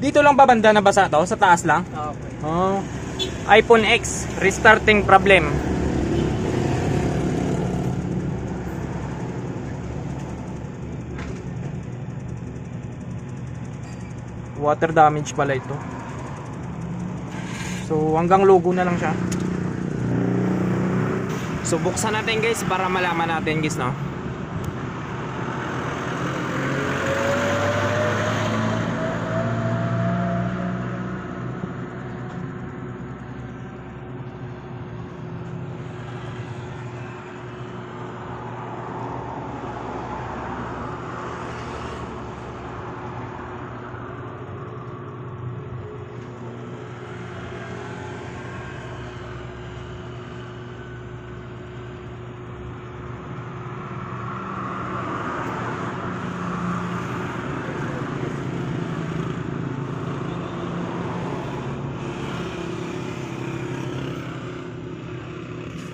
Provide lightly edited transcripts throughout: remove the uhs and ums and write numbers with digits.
Dito lang ba banda nabasa to? Sa taas lang? Okay. Oh. iPhone X, restarting problem. Water damage pala ito. So hanggang logo na lang siya. So buksan natin guys para malaman natin guys, no?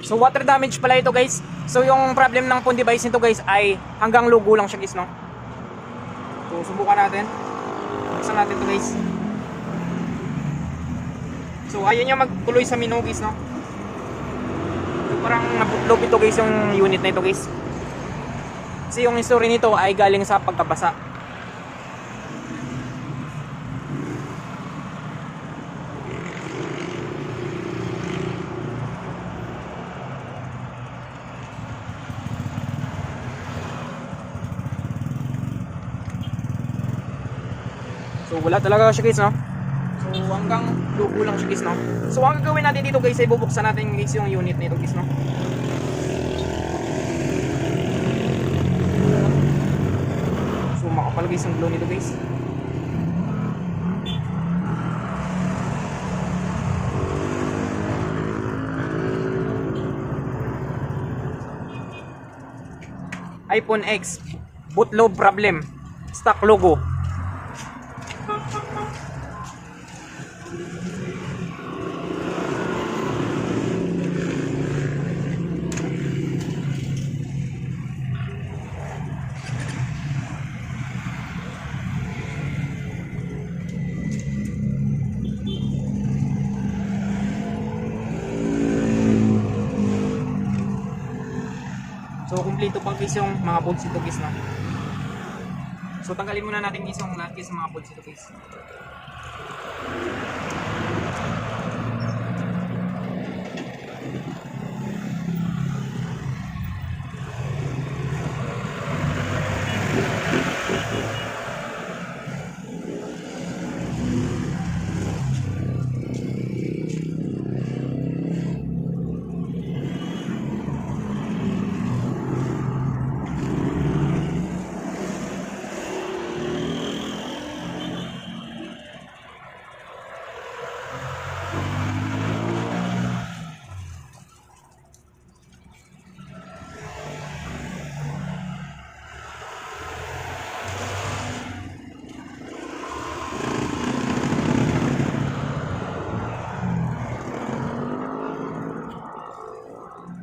So water damage pala ito guys. So yung problem ng phone device nito guys ay hanggang logo lang siya guys, no? So subukan natin. Buksan natin ito guys. So ayaw niya magtuloy sa menu guys, no? So, parang nabutlog ito guys yung unit na ito guys. Kasi yung history nito ay galing sa pagkabasa. So wala talaga siya guys, no? So hanggang logo lang siya guys, no? So ang gagawin natin dito guys ay bubuksan natin guys yung unit nito guys, no? So makapal guys ang glow nito guys. iPhone X, bootload problem, stock logo. So kumpleto pang guys yung mga bolts ito guys, no? So tanggalin muna natin guys yung lahat guys ng mga bolts ito guys.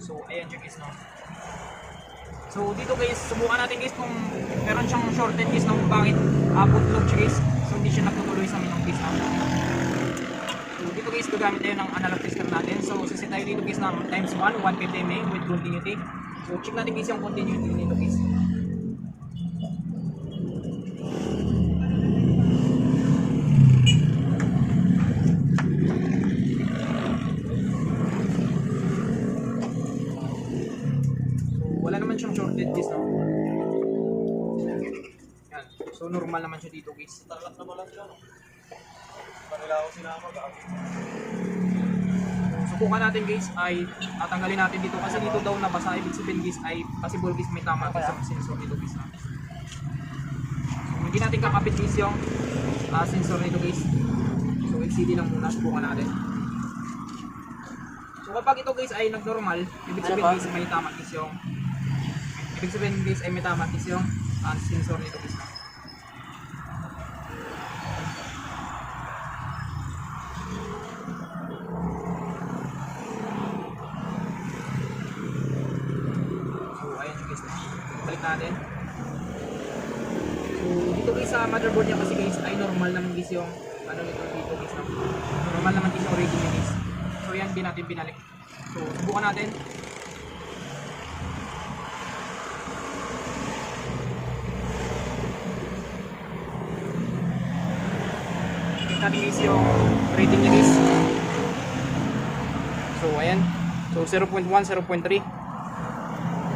So ayan siya guys, no? So dito guys, subukan natin guys kung meron siyang shorted guys, no? Bakit bootload siya guys. So hindi siya nagtutuloy sa minong guys, no? So dito guys, gagamit tayo ng analog tester natin. So sisit tayo dito guys ng times 1, 150 mA with continuity. So check natin guys yung continuity nito guys. Wala naman siyang shorted guys, no? Yan. So normal naman siya dito guys. Tarlak na pala sila, no? Kanila ako sinama ba? Subukan natin guys ay tatanggalin natin dito kasi dito daw nabasa. Ibig sabihin guys ay possible guys may tama guys sa sensor dito guys, no? So hindi natin kakapit guys yung sensor nito guys. So LCD lang muna, subukan natin. So kapag ito guys ay nag-normal, ibig sabihin guys may tama guys yung sensor nito guys, no? So ayan siya guys, balik natin. So dito guys sa motherboard niya kasi guys ay normal naman guys yung ano nito dito guys no. Normal naman guys yung rating niya guys. So yan din natin pinalik. So subukan natin. Check natin guys yung rating niya guys. So ayan. So 0.1, 0.3, 0.6,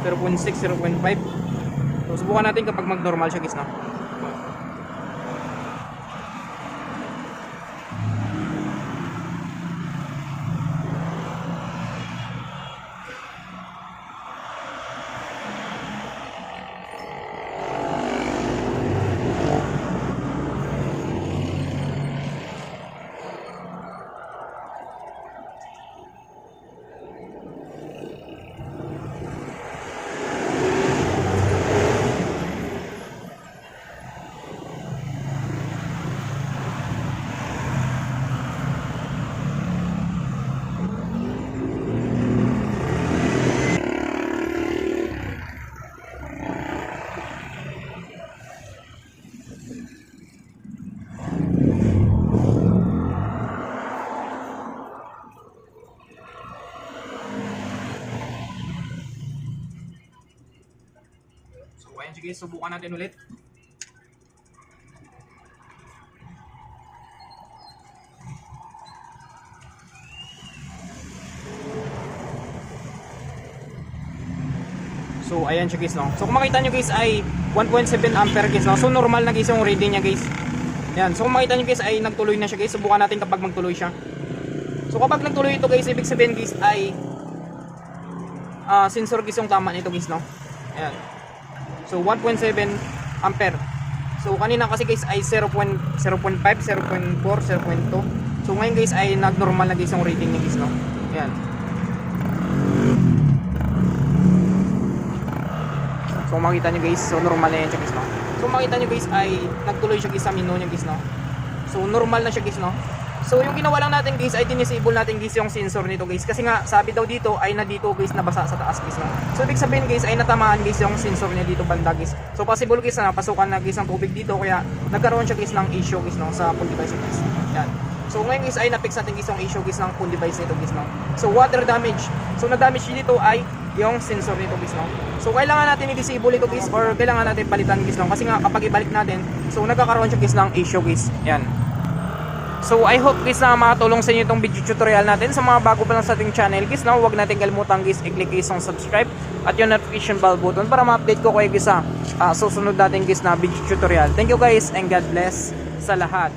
0.5. So subukan natin kapag mag-normal siya guys no. So ayan sige, subukan natin ulit. So ayan siya guys no. So kung makita nyo guys ay 1.7 ampere guys no. So normal na guys yung reading niya guys. Yan. So kung makita nyo guys ay nagtuloy na siya guys. Subukan natin kapag magtuloy siya. So kapag nagtuloy ito guys, ibig sabihin guys ay sensor guys yung tama nito guys no. Ayan. So 1.7 ampere. So kanina kasi guys ay 0.5, 0.4, 0.2. So ngayon guys ay nagnormal na guys yung rating niya guys no. Ayan. So makita nyo guys, so normal na yan siya guys no. So makita nyo guys ay nagtuloy siya guys sa menu niya guys no. So normal na siya guys no. So yung ginawa lang natin guys ay dinisable natin guys yung sensor nito guys. Kasi nga sabi daw dito ay na dito guys nabasa sa taas guys no. So ibig sabihin guys ay natamaan guys yung sensor niya dito banda guys. So possible guys na napasukan na guys ng tubig dito kaya nagkaroon siya guys ng issue guys no sa full device guys. Yan. So ngayon guys ay na-fix natin guys yung issue guys ng full device nito guys no. So water damage. So na-damage dito ay yung sensor nito guys no. So kailangan natin i-disable ito guys or kailangan natin palitan guys no. Kasi nga kapag ibalik natin so nagkakaroon siya guys ng issue guys. Yan. So I hope guys na makatulong sa inyo itong video tutorial natin. Sa mga bago pa lang sa ating channel guys no, huwag natin kalimutan guys i-click guys ang subscribe at yung notification bell button para ma-update ko kayo guys sa susunod natin guys na video tutorial. Thank you guys and God bless sa lahat.